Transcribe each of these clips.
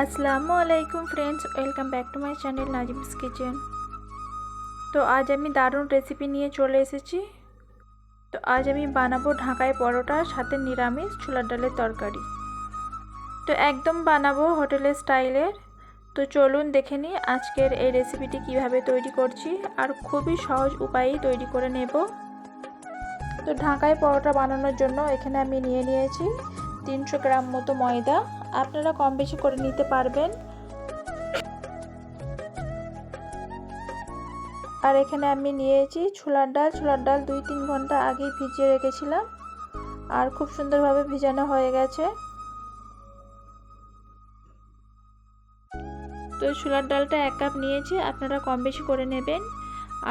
আসসালামু আলাইকুম friends, welcome back to my channel Nazim's kitchen. তো আজ আমি দারুণ রেসিপি নিয়ে চলে এসেছি। তো আজ আমি বানাবো ঢাকায় পরোটা, সাথে নিরামিষ ছোলার ডালের তরকারি। তো একদম বানাবো হোটেলের স্টাইলের। তো চলুন দেখে নিই আজকের এই রেসিপিটি কিভাবে তৈরি করছি, আর খুবই সহজ উপায়েই তৈরি করে নেব। তো ঢাকায় পরোটা বানানোর জন্য এখানে আমি নিয়ে নিয়েছি 300 গ্রাম মতো ময়দা। আপনারা কম বেশি করে নিতে পারবেন। আর এখানে আমি নিয়েছি ছোলার ডাল 2-3 ঘন্টা আগে ভিজিয়ে রেখেছিলাম, আর খুব সুন্দরভাবে ভিজানো হয়ে গেছে। তো ছোলার ডালটা 1 কাপ নিয়েছি, আপনারা কম বেশি করে নেবেন।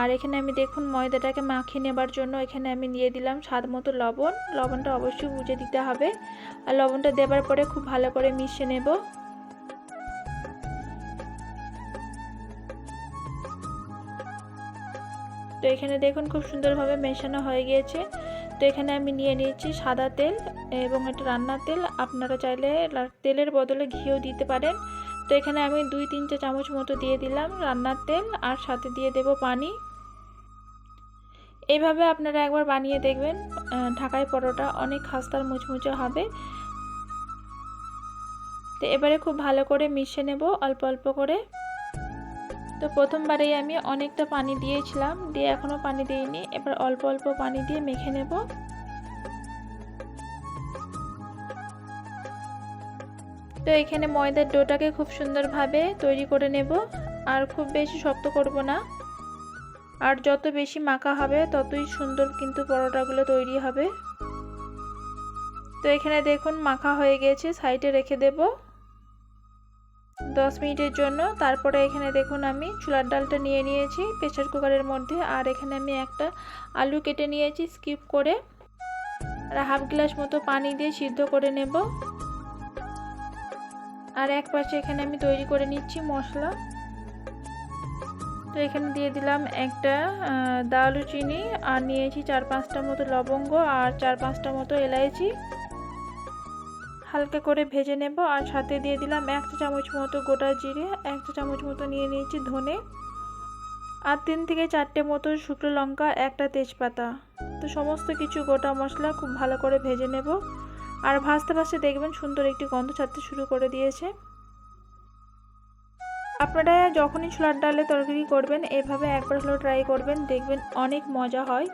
আর এখানে আমি দেখুন ময়দাটাকে মাখিয়ে নেবার জন্য এখানে আমি দিয়ে দিলাম স্বাদ মতো লবণ। লবণটা অবশ্যই বুঝে দিতে হবে। আর লবণটা দেবার পরে খুব ভালো করে মিশিয়ে নেব। তো এখানে দেখুন খুব সুন্দরভাবে মেশানো হয়ে গিয়েছে। তো এখানে আমি নিয়ে নিয়েছি সাদা তেল এবং এটা রান্নার তেল। আপনারা চাইলে তেলের বদলে ঘিও দিতে পারেন। তো এখানে আমি 2-3 চা চামচ মতো দিয়ে দিলাম রান্নার তেল, আর সাথে দিয়ে দেব পানি। এইভাবে আপনারা একবার বানিয়ে দেখবেন, ঢাকাই পরোটা অনেক খাস্তার মুচমুচে হবে। তো এবারে খুব ভালো করে মিশিয়ে নেব অল্প অল্প করে। তো প্রথমবারেই আমি অনেকটা পানি দিয়েছিলাম, দিয়ে এখনও পানি দিইনি। এবার অল্প অল্প পানি দিয়ে মেখে নেব। তো এখানে ময়দার ডোটাকে খুব সুন্দরভাবে তৈরি করে নেব, আর খুব বেশি শক্ত করব না। আর যত বেশি মাখা হবে ততই সুন্দর কিন্তু পরোটাগুলো তৈরি হবে। তো এখানে দেখুন মাখা হয়ে গেছে, সাইডে রেখে দেব 10 মিনিটের জন্য। তারপরে এখানে দেখুন আমি ছোলার ডালটা নিয়ে নিয়েছি প্রেসার কুকারের মধ্যে, আর এখানে আমি একটা আলু কেটে নিয়েছি স্কিপ করে, আর হাফ গ্লাস মতো পানি দিয়ে সিদ্ধ করে নেব। আর এক পাশে এখানে আমি তৈরি করে নিচ্ছি মশলা। তো এখানে দিয়ে দিলাম একটা দারুচিনি, আর নিয়েছি 4-5টা মতো লবঙ্গ, আর 4-5টা মতো এলাইচি। হালকা করে ভেজে নেব। আর সাথে দিয়ে দিলাম 1 চা চামচ মতো গোটা জিরে, 1 চা চামচ মতো নিয়ে নিয়েছি ধনে, আর 3 থেকে 4টে মতো শুকনো লঙ্কা, একটা তেজপাতা। তো সমস্ত কিছু গোটা মশলা খুব ভালো করে ভেজে নেব। আর ভাজতে ভাজতে দেখবেন সুন্দর একটি গন্ধ ছাড়তে শুরু করে দিয়েছে। আপনারা যখনই ছোলার ডালে তরকারি করবেন এভাবে একবার হলেও ট্রাই করবেন, দেখবেন অনেক মজা হয়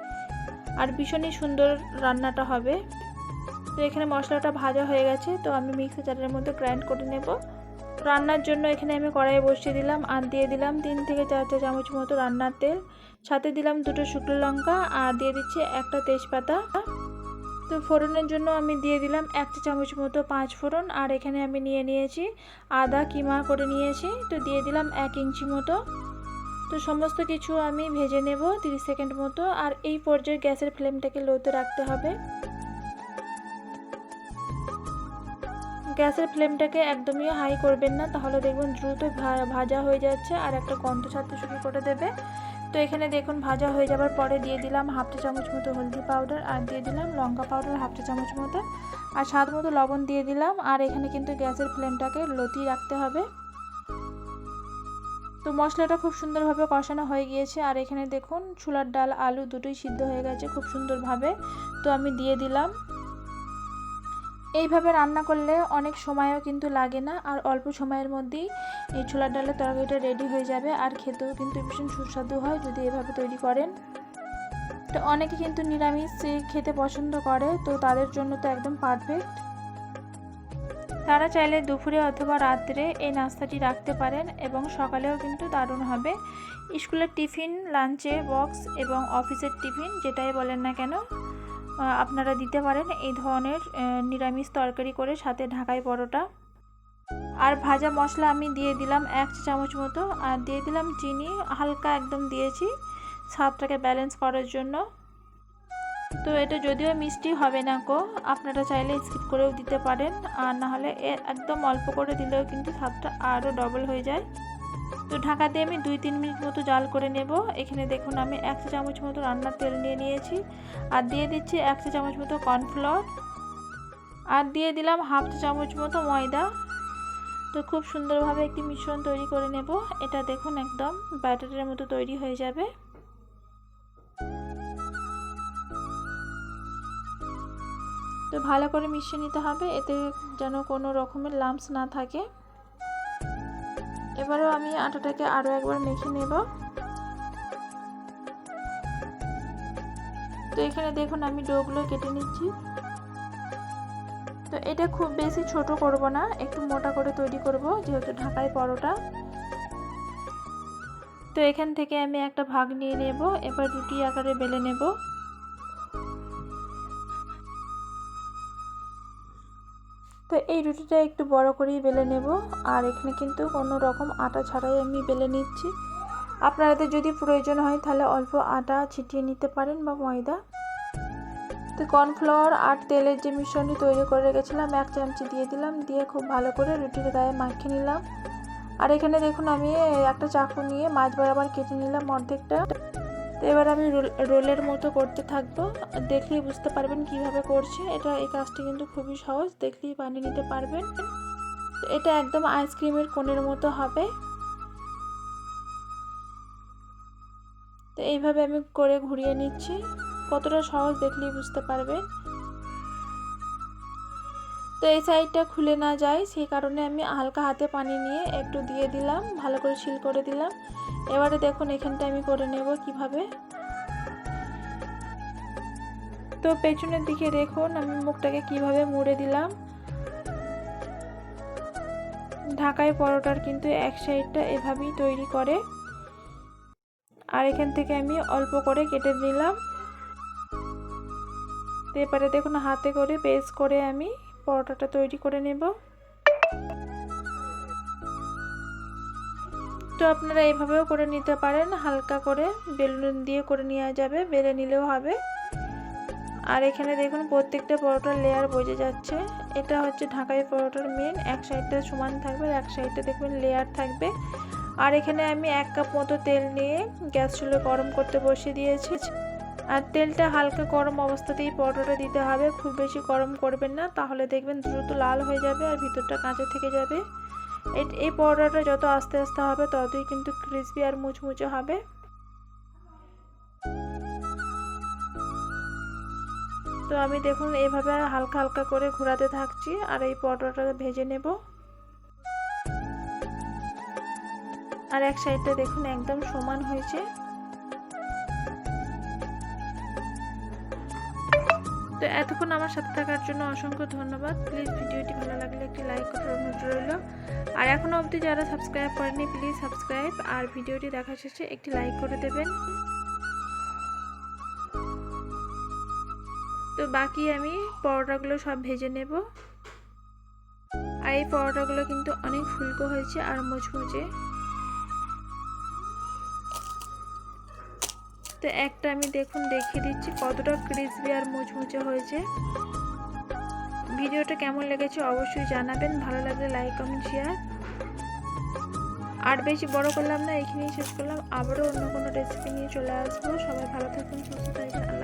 আর ভীষণই সুন্দর রান্নাটা হবে। তো এখানে মশলাটা ভাজা হয়ে গেছে, তো আমি মিক্সার জারের মধ্যে গ্রাইন্ড করে নেব। রান্নার জন্য এখানে আমি কড়াইয়ে বসিয়ে দিলাম, আর দিয়ে দিলাম 3 থেকে 4 চা চামচ মতো রান্নার তেল, সাথে দিলাম 2টো শুকনো লঙ্কা, আর দিয়ে দিচ্ছি একটা তেজপাতা। তো ফোড়নের জন্য আমি দিয়ে দিলাম 1 চা চামচ মতো 5 ফোড়ন, আর এখানে আমি নিয়ে নিয়েছি আদা কিমা করে নিয়েছি, তো দিয়ে দিলাম 1 ইঞ্চি মতো। তো সমস্ত কিছু আমি ভেজে নেব 30 সেকেন্ড মতো। আর এই পর্যায়ে গ্যাসের ফ্লেমটাকে লোতে রাখতে হবে। গ্যাসের ফ্লেমটাকে একদমই হাই করবেন না, তাহলে দেখবেন দ্রুত ভাজা হয়ে যাচ্ছে আর একটা গন্ধ ছাড়তে শুরু করে দেবে। তো এখানে দেখুন ভাজা হয়ে যাবার পরে দিয়ে দিলাম হাফ চা চামচ মতো হলদি পাউডার, আর দিয়ে দিলাম লঙ্কা পাউডার হাফ চা চামচ মতো, আর স্বাদ মতো লবণ দিয়ে দিলাম। আর এখানে কিন্তু গ্যাসের ফ্লেমটাকে লোতেই রাখতে হবে। তো মশলাটা খুব সুন্দরভাবে কষানো হয়ে গিয়েছে, আর এখানে দেখুন ছোলার ডাল আলু দুটোই সিদ্ধ হয়ে গেছে খুব সুন্দরভাবে। তো আমি দিয়ে দিলাম। এইভাবে রান্না করলে অনেক সময়ও কিন্তু লাগে না, আর অল্প সময়ের মধ্যেই এই ছোলার ডালের তরকারিটা রেডি হয়ে যাবে, আর খেতেও কিন্তু ভীষণ সুস্বাদু হয় যদি এভাবে তৈরি করেন। তো অনেকে কিন্তু নিরামিষ খেতে পছন্দ করে, তো তাদের জন্য তো একদম পারফেক্ট। তারা চাইলে দুপুরে অথবা রাত্রে এই নাস্তাটি রাখতে পারেন, এবং সকালেও কিন্তু দারুণ হবে। স্কুলের টিফিন, লাঞ্চে বক্স এবং অফিসের টিফিন যেটাই বলেন না কেন আপনারা দিতে পারেন এই ধরনের নিরামিষ তরকারি করে, সাথে ঢাকাই পরোটা। আর ভাজা মশলা আমি দিয়ে দিলাম 1 চা চামচ মতো, আর দিয়ে দিলাম চিনি হালকা একদম দিয়েছি স্বাদটাকে ব্যালেন্স করার জন্য। তো এটা যদিও মিষ্টি হবে না আপনারা চাইলে স্কিপ করেও দিতে পারেন, আর না হলে একদম অল্প করে দিলেও কিন্তু স্বাদটা আরও ডবল হয়ে যায়। তো ঢাকা দিয়ে আমি 2-3 মিনিট মতো জাল করে নেব। এখানে দেখুন আমি 1 চা চামচ মতো রান্নার তেল নিয়ে নিয়েছি, আর দিয়ে দিচ্ছি 1 চা চামচ মতো কর্নফ্লাওয়ার, আর দিয়ে দিলাম হাফ চা চামচ মতো ময়দা। তো খুব সুন্দরভাবে একটি মিশ্রণ তৈরি করে নেব। এটা দেখুন একদম ব্যাটারের মতো তৈরি হয়ে যাবে। তো ভালো করে মিশিয়ে নিতে হবে, এতে যেন কোনো রকমের লাম্পস না থাকে। এবারেও আমি আটাটাকে আরও একবার মেখে নেব। তো এখানে দেখুন আমি ডোগুলো কেটে নিচ্ছি। তো এটা খুব বেশি ছোট করব না, একটু মোটা করে তৈরি করব, যেহেতু ঢাকাই পরোটা। তো এখান থেকে আমি একটা ভাগ নিয়ে নেব। এবার রুটি আকারে বেলে নেব। তো এই রুটিটা একটু বড় করেই বেলে নেব, আর এখানে কিন্তু কোনো রকম আটা ছাড়াই আমি বেলে নিচ্ছি। আপনাদের যদি প্রয়োজন হয় তাহলে অল্প আটা ছিটিয়ে নিতে পারেন বা ময়দা। তো কর্নফ্লাওয়ার আর তেলের যে মিশ্রণটি তৈরি করে রেখেছিলাম 1 চামচি দিয়ে দিলাম, দিয়ে খুব ভালো করে রুটির গায়ে মাখিয়ে নিলাম। আর এখানে দেখুন আমি একটা চাকু নিয়ে মাঝ বরাবর কেটে নিলাম অর্ধেকটা। তো এবার আমি রোলের মতো করতে থাকবো, দেখলেই বুঝতে পারবেন কিভাবে করছি। এই কাজটি কিন্তু খুবই সহজ, দেখলেই বানিয়ে নিতে পারবেন। তো এটা একদম আইসক্রিমের কোণের মতো হবে। তো এইভাবে আমি করে ঘুরিয়ে নিচ্ছি, কতটা সহজ দেখলেই বুঝতে পারবেন। তো এই সাইডটা খুলে না যায় সেই কারণে আমি হালকা হাতে পানি নিয়ে একটু দিয়ে দিলাম, ভালো করে সিল করে দিলাম। এবারে দেখুন এখানটা আমি করে নেব কিভাবে। তো পেছনের দিকে দেখুন আমি মুখটাকে কিভাবে মুড়ে দিলাম। ঢাকাই পরোটার কিন্তু এক সাইডটা এভাবেই তৈরি করে, আর এখান থেকে আমি অল্প করে কেটে দিলাম। তো এবারে দেখুন হাতে করে প্রেস করে আমি পরোটাটা তৈরি করে নেব। তো আপনারা এইভাবেও করে নিতে পারেন, হালকা করে বেলুন দিয়ে করে নেওয়া যাবে, বেলে নিলেও হবে। আর এখানে দেখুন প্রত্যেকটা পরোটার লেয়ার বোঝা যাচ্ছে। এটা হচ্ছে ঢাকাই পরোটার মেন, এক সাইডটা সমান থাকবে, এক সাইডটা দেখবেন লেয়ার থাকবে। আর এখানে আমি 1 কাপ মতো তেল নিয়ে গ্যাস চুলো গরম করতে বসিয়ে দিয়েছি। আর তেলটা হালকা গরম অবস্থাতেই পরোটাটা দিতে হবে, খুব বেশি গরম করবেন না, তাহলে দেখবেন দ্রুত লাল হয়ে যাবে আর ভিতরটা কাঁচা থেকে যাবে। এই পরোটাটা যত আস্তে আস্তে হবে ততই কিন্তু ক্রিসপি আর মুচমুচে হবে। তো আমি দেখুন এইভাবে হালকা হালকা করে ঘোরাতে থাকছি আর এই পরোটাটা ভেজে নেব। আর এক সাইডটা দেখুন একদম সমান হয়েছে। তো এতক্ষণ আমার সাথে থাকার জন্য অসংখ্য ধন্যবাদ। প্লিজ ভিডিওটি ভালো লাগলে একটি লাইক করার অনুরোধ রইল। আর এখনো অবধি যারা সাবস্ক্রাইব করেনি প্লিজ সাবস্ক্রাইব, আর ভিডিওটি দেখার শেষে একটি লাইক করে দেবেন। তো বাকি আমি পরোটাগুলো সব ভেজে নেব। আর এই পরোটাগুলো কিন্তু অনেক ফুলকো হয়েছে আর মুচমুচে। তো একটা আমি দেখুন দেখিয়ে দিচ্ছি কতটা ক্রিসপি আর মুচমুচে হয়েছে। ভিডিওটা কেমন লেগেছে অবশ্যই জানাবেন, ভালো লাগলে লাইক কমেন্ট শেয়ার। আর বেশি বড় করলাম না, এখানেই শেষ করলাম। আবারও অন্য কোনো রেসিপি নিয়ে চলে আসবো। সবাই ভালো থাকুন, সুস্থ থাকবেন।